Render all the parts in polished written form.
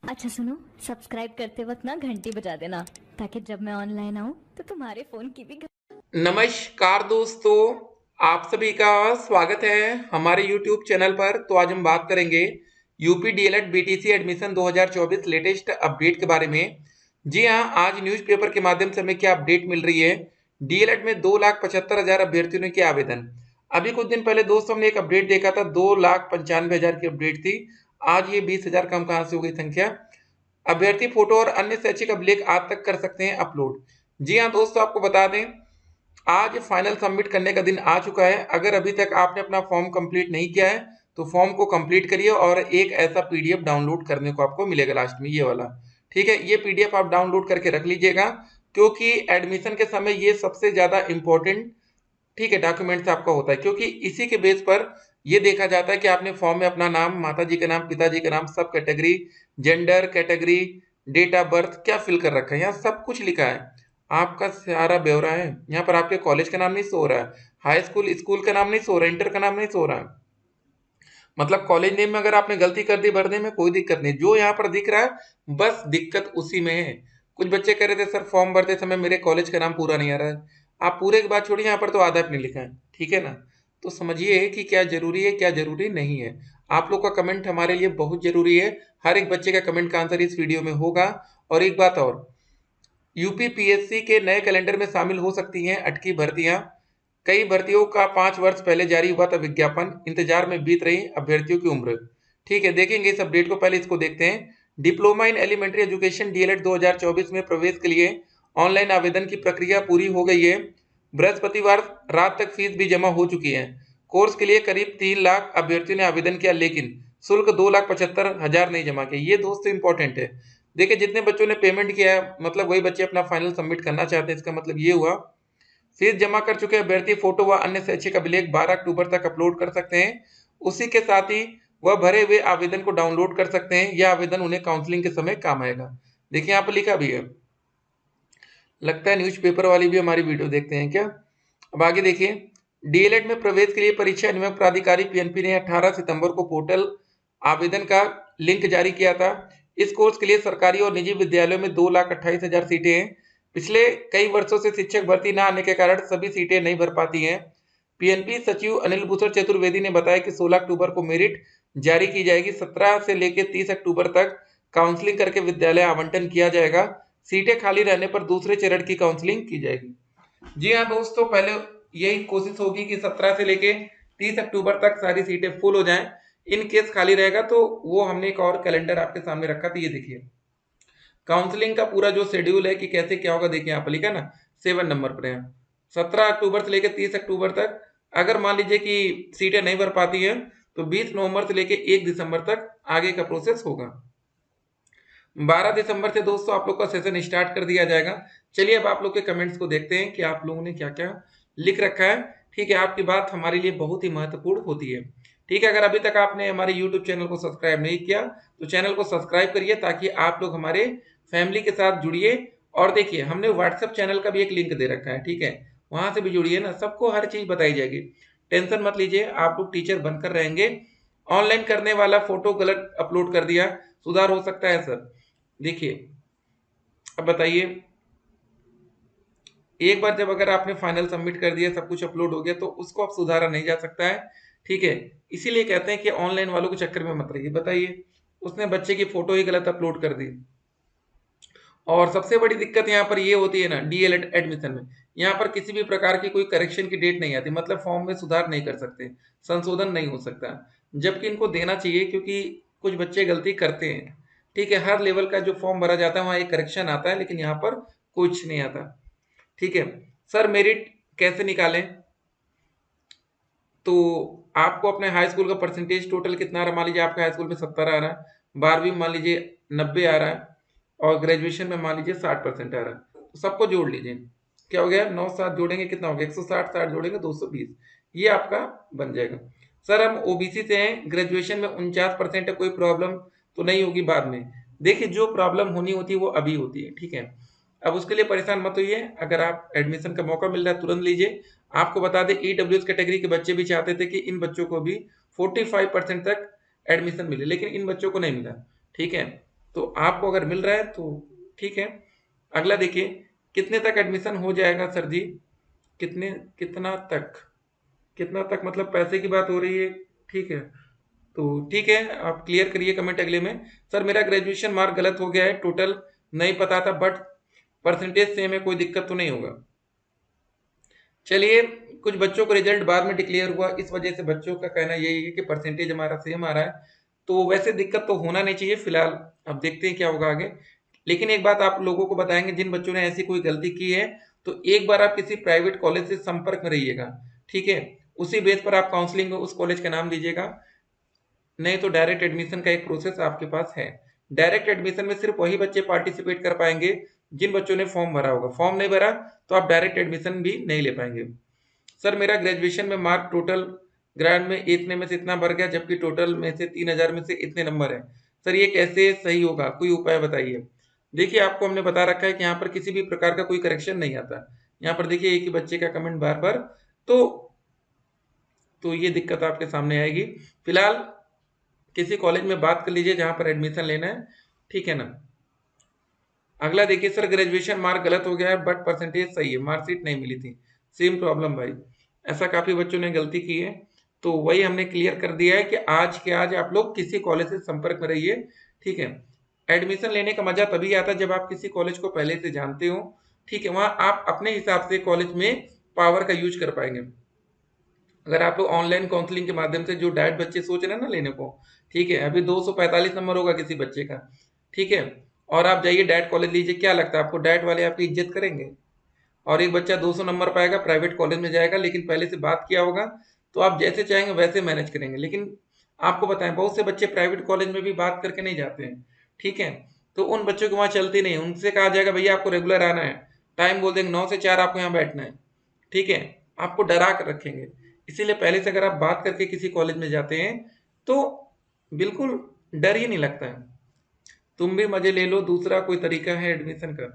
अच्छा सुनो, सब्सक्राइब करते वक्त ना घंटी बजा देना ताकि जब मैं ऑनलाइन आऊँ तो तुम्हारे फोन की भी नमस्कार दोस्तों, आप सभी का स्वागत है हमारे YouTube चैनल पर। तो आज हम बात करेंगे UP DElEd BTC admission 2024 latest update के बारे में। जी हाँ, आज न्यूज़पेपर के माध्यम से हमें क्या अपडेट मिल रही है। डीएलएड में 2,75,000 अभ्यर्थियों ने किया आवेदन। अभी कुछ दिन पहले दोस्तों हमने एक अपडेट देखा था, 2,95,000 की अपडेट थी। आज ये 20,000 कम कहाँ से हो गई संख्या। अभ्यर्थी फोटो और अन्य शैक्षिक अभिलेख आज तक कर सकते हैं अपलोड। जी हाँ दोस्तों, आपको बता दें आज फाइनल सबमिट करने का दिन आ चुका है। अगर अभी तक आपने अपना फॉर्म कंप्लीट नहीं किया है तो फॉर्म को कंप्लीट करिए और एक ऐसा पीडीएफ डाउनलोड करने को आपको मिलेगा लास्ट में, ये वाला। ठीक है, ये पीडीएफ आप डाउनलोड करके रख लीजिएगा क्योंकि एडमिशन के समय ये सबसे ज्यादा इंपॉर्टेंट, ठीक है, डॉक्यूमेंट्स आपका होता है क्योंकि इसी के बेस पर ये देखा जाता है कि आपने फॉर्म में अपना नाम, माताजी का नाम, पिताजी का नाम, sub category, gender category, date of birth क्या फिल कर रखा है। यहाँ सब कुछ लिखा है, आपका सारा ब्यौरा है। यहाँ पर आपके कॉलेज का नाम नहीं शो हो रहा है, हाई स्कूल स्कूल का नाम नहीं शो हो रहा है, इंटर का नाम नहीं शो हो रहा है। मतलब कॉलेज नेम में अगर आपने गलती कर दी भरने में कोई दिक्कत नहीं, जो यहाँ पर दिख रहा है बस दिक्कत उसी में है। कुछ बच्चे कह रहे थे सर फॉर्म भरते समय मेरे कॉलेज का नाम पूरा नहीं आ रहा है। आप पूरे की बात छोड़िए, यहाँ पर तो आधा अपने लिखा है, ठीक है ना। तो समझिए कि क्या जरूरी है क्या जरूरी नहीं है। आप लोग का कमेंट हमारे लिए बहुत जरूरी है। हर एक बच्चे का कमेंट का आंसर इस वीडियो में होगा। और एक बात और, यूपी पीएससी के नए कैलेंडर में शामिल हो सकती हैं अटकी भर्तियां। कई भर्तियों का 5 वर्ष पहले जारी हुआ था विज्ञापन, इंतजार में बीत रही अभ्यर्थियों की उम्र। ठीक है, देखेंगे इस अपडेट को, पहले इसको देखते हैं। Diploma in elementary education DElEd 2024 में प्रवेश के लिए ऑनलाइन आवेदन की प्रक्रिया पूरी हो गई है। बृहस्पतिवार रात तक फीस भी जमा हो चुकी है। कोर्स के लिए करीब 3 लाख अभ्यर्थियों ने आवेदन किया, लेकिन शुल्क 2,75,000 नहीं जमा किया। ये दोस्तों इंपॉर्टेंट है। देखिए जितने बच्चों ने पेमेंट किया है मतलब वही बच्चे अपना फाइनल सबमिट करना चाहते हैं, इसका मतलब ये हुआ। फीस जमा कर चुके अभ्यर्थी फोटो व अन्य शैक्षिक अभिलेख 12 अक्टूबर तक अपलोड कर सकते हैं। उसी के साथ ही वह भरे हुए आवेदन को डाउनलोड कर सकते हैं। यह आवेदन उन्हें काउंसलिंग के समय काम आएगा। देखिए यहाँ पर लिखा भी है। लगता है न्यूज़पेपर वाली भी हमारी वीडियो देखते हैं क्या। अब आगे देखिए, डीएलएड में प्रवेश के लिए परीक्षा नियामक प्राधिकारी पीएनपी ने 18 सितंबर को पोर्टल आवेदन का लिंक जारी किया था। इस कोर्स के लिए सरकारी और निजी विद्यालयों में 2,28,000 सीटें हैं। पिछले कई वर्षों से शिक्षक भर्ती न आने के कारण सभी सीटें नहीं भर पाती हैं। पीएनपी सचिव अनिल भूषण चतुर्वेदी ने बताया कि 16 अक्टूबर को मेरिट जारी की जाएगी। 17 से लेकर 30 अक्टूबर तक काउंसलिंग करके विद्यालय आवंटन किया जाएगा। सीटें खाली रहने पर दूसरे चरण की काउंसलिंग की जाएगी। जी हाँ दोस्तों, पहले यही कोशिश होगी कि 17 से लेके 30 अक्टूबर तक सारी सीटें फुल हो जाएं। इन केस खाली रहेगा तो वो हमने एक और कैलेंडर आपके सामने रखा था, ये देखिए काउंसलिंग का पूरा जो शेड्यूल है कि कैसे क्या होगा। देखिए यहाँ पर लिखा ना, 7 नंबर पर है। 17 अक्टूबर से लेकर 30 अक्टूबर तक अगर मान लीजिए कि सीटें नहीं भर पाती हैं तो 20 नवंबर से लेकर 1 दिसंबर तक आगे का प्रोसेस होगा। 12 दिसंबर से दोस्तों आप लोग का सेशन स्टार्ट कर दिया जाएगा। चलिए अब आप लोग के कमेंट्स को देखते हैं कि आप लोगों ने क्या क्या लिख रखा है। ठीक है, आपकी बात हमारे लिए बहुत ही महत्वपूर्ण होती है। ठीक है, अगर अभी तक आपने हमारे यूट्यूब चैनल को सब्सक्राइब नहीं किया तो चैनल को सब्सक्राइब करिए ताकि आप लोग हमारे फैमिली के साथ जुड़िए। और देखिए हमने व्हाट्सएप चैनल का भी एक लिंक दे रखा है, ठीक है, वहां से भी जुड़िए ना, सबको हर चीज बताई जाएगी। टेंशन मत लीजिए, आप लोग टीचर बनकर रहेंगे। ऑनलाइन करने वाला फोटो गलत अपलोड कर दिया, सुधार हो सकता है सर। देखिए अब बताइए, एक बार जब अगर आपने फाइनल सबमिट कर दिया, सब कुछ अपलोड हो गया तो उसको अब सुधारा नहीं जा सकता है। ठीक है, इसीलिए कहते हैं कि ऑनलाइन वालों के चक्कर में मत रहिए। बताइए उसने बच्चे की फोटो ही गलत अपलोड कर दी। और सबसे बड़ी दिक्कत यहाँ पर ये होती है ना, डीएलएड एडमिशन में यहाँ पर किसी भी प्रकार की कोई करेक्शन की डेट नहीं आती, मतलब फॉर्म में सुधार नहीं कर सकते, संशोधन नहीं हो सकता, जबकि इनको देना चाहिए क्योंकि कुछ बच्चे गलती करते हैं। ठीक है, हर लेवल का जो फॉर्म भरा जाता है वहाँ एक करेक्शन आता है, लेकिन यहाँ पर कुछ नहीं आता। ठीक है सर, मेरिट कैसे निकालें। तो आपको अपने हाई स्कूल का परसेंटेज टोटल कितना आ रहा है, मान लीजिए आपका हाई स्कूल में 70 आ रहा है, 12वीं मान लीजिए 90 आ रहा है, और ग्रेजुएशन में मान लीजिए 60% आ रहा है, तो सबको जोड़ लीजिए। क्या हो गया, 9 7 जोड़ेंगे कितना हो गया, 160, 60 जोड़ेंगे 220, ये आपका बन जाएगा। सर हम ओबीसी से हैं, ग्रेजुएशन में 49% है, कोई प्रॉब्लम तो नहीं होगी बाद में। देखिए जो प्रॉब्लम होनी होती है वो अभी होती है, ठीक है। अब उसके लिए परेशान मत होइए, अगर आप एडमिशन का मौका मिल रहा है तुरंत लीजिए। आपको बता दें ईडब्ल्यूएस कैटेगरी के बच्चे भी चाहते थे कि इन बच्चों को भी 45% तक एडमिशन मिले, लेकिन इन बच्चों को नहीं मिला। ठीक है, तो आपको अगर मिल रहा है तो ठीक है। अगला देखिए, कितने तक एडमिशन हो जाएगा सर जी? कितना तक मतलब पैसे की बात हो रही है, ठीक है। तो ठीक है, आप क्लियर करिए कमेंट अगले में। सर मेरा ग्रेजुएशन मार्क गलत हो गया है, टोटल नहीं पता था, बट परसेंटेज सेम है, कोई दिक्कत तो नहीं होगा। चलिए, कुछ बच्चों को रिजल्ट बाद में डिक्लेयर हुआ, इस वजह से बच्चों का कहना यही है कि परसेंटेज हमारा सेम आ रहा है, तो वैसे दिक्कत तो होना नहीं चाहिए फिलहाल। अब देखते हैं क्या होगा आगे। लेकिन एक बात आप लोगों को बताएंगे, जिन बच्चों ने ऐसी कोई गलती की है तो एक बार आप किसी प्राइवेट कॉलेज से संपर्क में रहिएगा, ठीक है। उसी बेस पर आप काउंसलिंग में उस कॉलेज का नाम दीजिएगा, नहीं तो डायरेक्ट एडमिशन का एक प्रोसेस आपके पास है। डायरेक्ट एडमिशन में सिर्फ वही बच्चे पार्टिसिपेट कर पाएंगे जिन बच्चों ने फॉर्म भरा होगा। फॉर्म नहीं भरा तो आप डायरेक्ट एडमिशन भी नहीं ले पाएंगे। सर मेरा ग्रेजुएशन में मार्क टोटल ग्रेड में इतने में से इतना बढ़ गया, जबकि टोटल में से 3000 में से इतने नंबर है, सर ये कैसे सही होगा, कोई उपाय बताइए। देखिए, आपको हमने बता रखा है कि यहाँ पर किसी भी प्रकार का कोई करेक्शन नहीं आता। यहाँ पर देखिए एक ही बच्चे का कमेंट बार बार, तो ये दिक्कत आपके सामने आएगी। फिलहाल किसी कॉलेज में बात कर लीजिए जहां पर एडमिशन लेना है, ठीक है ना। अगला देखिए, सर ग्रेजुएशन मार्क गलत हो गया है बट परसेंटेज सही है, मार्कशीट नहीं मिली थी। सेम प्रॉब्लम भाई, ऐसा काफी बच्चों ने गलती की है, तो वही हमने क्लियर कर दिया है कि आज के आज आप लोग किसी कॉलेज से संपर्क में रहिए, ठीक है। एडमिशन लेने का मजा तभी आता है जब आप किसी कॉलेज को पहले से जानते हो, ठीक है। वहां आप अपने हिसाब से कॉलेज में पावर का यूज कर पाएंगे। अगर आप लोग ऑनलाइन काउंसलिंग के माध्यम से जो डायरेक्ट बच्चे सोच रहे हैं ना लेने को, ठीक है, अभी 245 नंबर होगा किसी बच्चे का, ठीक है, और आप जाइए डायरेक्ट कॉलेज लीजिए, क्या लगता है आपको डायरेक्ट वाले आपकी इज्जत करेंगे? और एक बच्चा 200 नंबर पाएगा, प्राइवेट कॉलेज में जाएगा, लेकिन पहले से बात किया होगा, तो आप जैसे चाहेंगे वैसे मैनेज करेंगे। लेकिन आपको बताएं, बहुत से बच्चे प्राइवेट कॉलेज में भी बात करके नहीं जाते हैं, ठीक है। तो उन बच्चों की वहां चलती नहीं, उनसे कहा जाएगा भैया आपको रेगुलर आना है, टाइम बोल देंगे 9 से 4 आपको यहाँ बैठना है, ठीक है। आपको डरा कर रखेंगे। इसीलिए पहले से अगर आप बात करके किसी कॉलेज में जाते हैं तो बिल्कुल डर ही नहीं लगता है। तुम भी मजे ले लो, दूसरा कोई तरीका है एडमिशन का।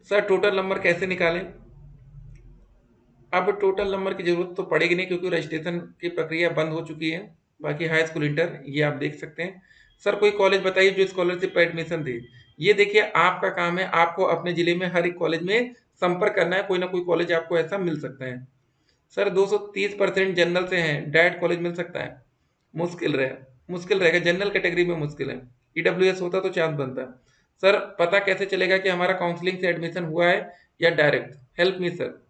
सर टोटल नंबर कैसे निकालें? अब टोटल नंबर की जरूरत तो पड़ेगी नहीं, क्योंकि रजिस्ट्रेशन की प्रक्रिया बंद हो चुकी है। बाकी हाई स्कूल इंटर ये आप देख सकते हैं। सर कोई कॉलेज बताइए जो स्कॉलरशिप पर एडमिशन दे। ये देखिए आपका काम है, आपको अपने जिले में हर एक कॉलेज में संपर्क करना है, कोई ना कोई कॉलेज आपको ऐसा मिल सकता है। सर 230% जनरल से हैं, डायरेक्ट कॉलेज मिल सकता है? मुश्किल रहेगा, जनरल कैटेगरी में मुश्किल है। ईडब्ल्यूएस होता तो चांस बनता। सर पता कैसे चलेगा कि हमारा काउंसलिंग से एडमिशन हुआ है या डायरेक्ट? Help me sir.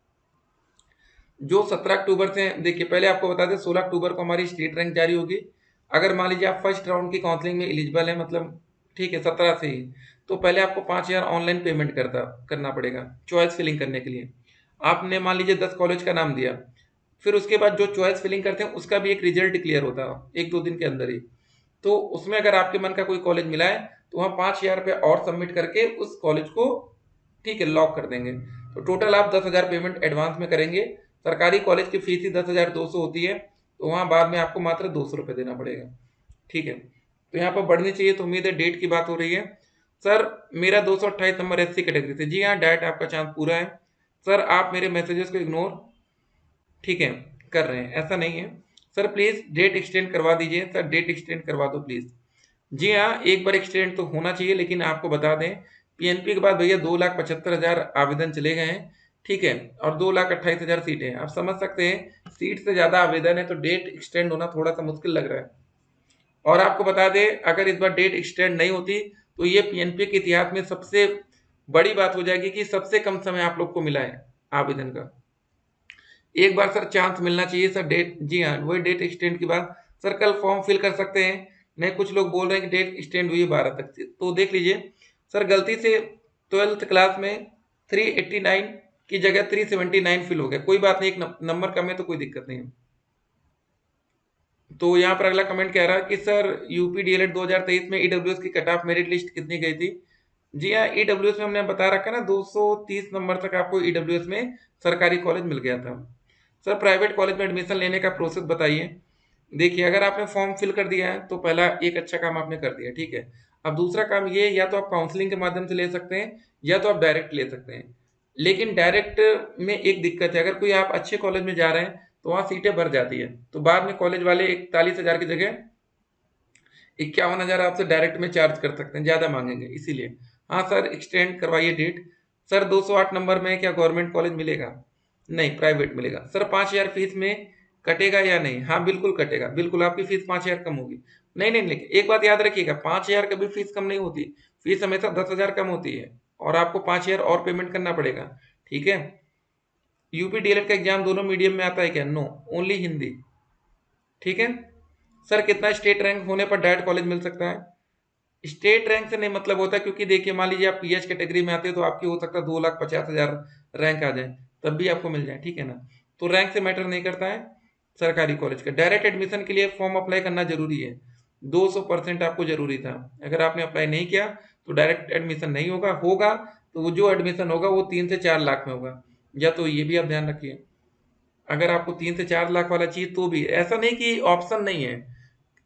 जो 17 अक्टूबर से, देखिए पहले आपको बता दें 16 अक्टूबर को हमारी स्टेट रैंक जारी होगी। अगर मान लीजिए आप फर्स्ट राउंड की काउंसलिंग में एलिजिबल है, मतलब ठीक है 17 से ही, तो पहले आपको 5000 ऑनलाइन पेमेंट करना पड़ेगा चॉइस फिलिंग करने के लिए। आपने मान लीजिए 10 कॉलेज का नाम दिया, फिर उसके बाद जो चॉइस फिलिंग करते हैं उसका भी एक रिजल्ट क्लियर होता है 1-2 दिन के अंदर ही। तो उसमें अगर आपके मन का कोई कॉलेज मिला है तो वहाँ 5000 रुपये और सबमिट करके उस कॉलेज को, ठीक है, लॉक कर देंगे। तो टोटल आप 10,000 पेमेंट एडवांस में करेंगे। सरकारी कॉलेज की फीस ही 10,200 होती है, तो वहाँ बाद में आपको मात्र 200 रुपये देना पड़ेगा, ठीक है। तो यहाँ पर बढ़नी चाहिए, तो उम्मीद है डेट की बात हो रही है। सर मेरा 228 नंबर एससी कैटेगरी से, जी हाँ डायरेक्ट आपका चांस पूरा है। सर आप मेरे मैसेजेस को इग्नोर, ठीक है, कर रहे हैं, ऐसा नहीं है। सर प्लीज डेट एक्सटेंड करवा दीजिए, सर डेट एक्सटेंड करवा दो प्लीज। जी हाँ, एक बार एक्सटेंड तो होना चाहिए, लेकिन आपको बता दें पीएनपी के बाद भैया 2,75,000 आवेदन चले गए हैं, ठीक है, और 2,28,000 सीटें हैं। आप समझ सकते हैं सीट से ज्यादा आवेदन है, तो डेट एक्सटेंड होना थोड़ा सा मुश्किल लग रहा है। और आपको बता दें अगर इस बार डेट एक्सटेंड नहीं होती तो ये पीएनपी के इतिहास में सबसे बड़ी बात हो जाएगी कि सबसे कम समय आप लोग को मिला है आवेदन का। एक बार सर चांस मिलना चाहिए सर, डेट, जी हाँ वही डेट एक्सटेंड की बात। सर कल फॉर्म फिल कर सकते हैं? नहीं, कुछ लोग बोल रहे हैं कि डेट एक्सटेंड हुई है 12 तक से, तो देख लीजिए। सर गलती से 12th क्लास में 389 की जगह 379 फिल हो गया, कोई बात नहीं, एक नंबर कम है तो कोई दिक्कत नहीं है। तो यहाँ पर अगला कमेंट कह रहा है कि सर यूपी डीएलएड 2023 में ईडब्ल्यूएस की कट ऑफ मेरिट लिस्ट कितनी गई थी? जी हाँ, ईडब्ल्यूएस में हमने बता रखा ना 230 नंबर तक आपको ईडब्ल्यूएस में सरकारी कॉलेज मिल गया था। सर प्राइवेट कॉलेज में एडमिशन लेने का प्रोसेस बताइए। देखिए अगर आपने फॉर्म फिल कर दिया है तो पहला एक अच्छा काम आपने कर दिया, ठीक है। अब दूसरा काम ये, या तो आप काउंसलिंग के माध्यम से ले सकते हैं या तो आप डायरेक्ट ले सकते हैं। लेकिन डायरेक्ट में एक दिक्कत है, अगर कोई आप अच्छे कॉलेज में जा रहे हैं तो वहाँ सीटें भर जाती है, तो बाद में कॉलेज वाले 41,000 की जगह 51,000 आपसे डायरेक्ट में चार्ज कर सकते हैं, ज़्यादा मांगेंगे इसीलिए। हाँ सर, एक्सटेंड करवाइए डेट। सर 208 नंबर में क्या गवर्नमेंट कॉलेज मिलेगा? नहीं, प्राइवेट मिलेगा। सर 5,000 फीस में कटेगा या नहीं? हाँ बिल्कुल कटेगा, बिल्कुल आपकी फीस 5,000 कम होगी। नहीं नहीं, लेकिन एक बात याद रखिएगा, 5,000 कभी फीस कम नहीं होती, फीस हमेशा 10,000 कम होती है और आपको 5,000 और पेमेंट करना पड़ेगा, ठीक है। यूपी डीएलएड का एग्जाम दोनों मीडियम में आता है क्या? नो, ओनली हिंदी, ठीक है। सर कितना स्टेट रैंक होने पर डायरेक्ट कॉलेज मिल सकता है? स्टेट रैंक से नहीं मतलब होता, क्योंकि देखिए मान लीजिए आप पीएच कैटेगरी में आते हैं तो आपकी हो सकता है 2,50,000 रैंक आ जाए, तब भी आपको मिल जाए, ठीक है ना। तो रैंक से मैटर नहीं करता है सरकारी कॉलेज का। डायरेक्ट एडमिशन के लिए फॉर्म अप्लाई करना जरूरी है, 200% आपको जरूरी था। अगर आपने अप्लाई नहीं किया तो डायरेक्ट एडमिशन नहीं होगा, होगा तो वो जो एडमिशन होगा वो 3 से 4 लाख में होगा, या तो ये भी आप ध्यान रखिए। अगर आपको 3 से 4 लाख वाला चाहिए तो भी ऐसा नहीं कि ऑप्शन नहीं है,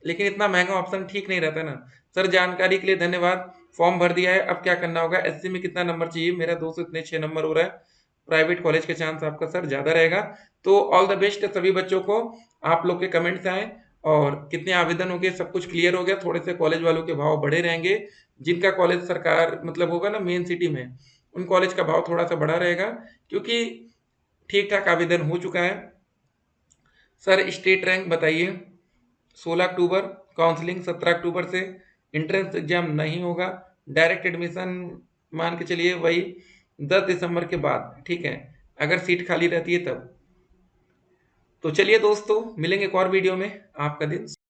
लेकिन इतना महंगा ऑप्शन ठीक नहीं रहता ना। सर जानकारी के लिए धन्यवाद। फॉर्म भर दिया है, अब क्या करना होगा? एससी में कितना नंबर चाहिए? मेरा 206 नंबर हो रहा है। प्राइवेट कॉलेज के चांस आपका सर ज़्यादा रहेगा। तो ऑल द बेस्ट सभी बच्चों को। आप लोग के कमेंट्स आए और कितने आवेदन हो गए, सब कुछ क्लियर हो गया। थोड़े से कॉलेज वालों के भाव बढ़े रहेंगे, जिनका कॉलेज सरकार मतलब होगा ना मेन सिटी में, उन कॉलेज का भाव थोड़ा सा बढ़ा रहेगा, क्योंकि ठीक ठाक आवेदन हो चुका है। सर स्टेट रैंक बताइए। 16 अक्टूबर, काउंसलिंग 17 अक्टूबर से, एंट्रेंस एग्जाम नहीं होगा, डायरेक्ट एडमिशन मान के चलिए वही 10 दिसंबर के बाद, ठीक है, अगर सीट खाली रहती है तब। तो चलिए दोस्तों, मिलेंगे एक और वीडियो में। आपका दिन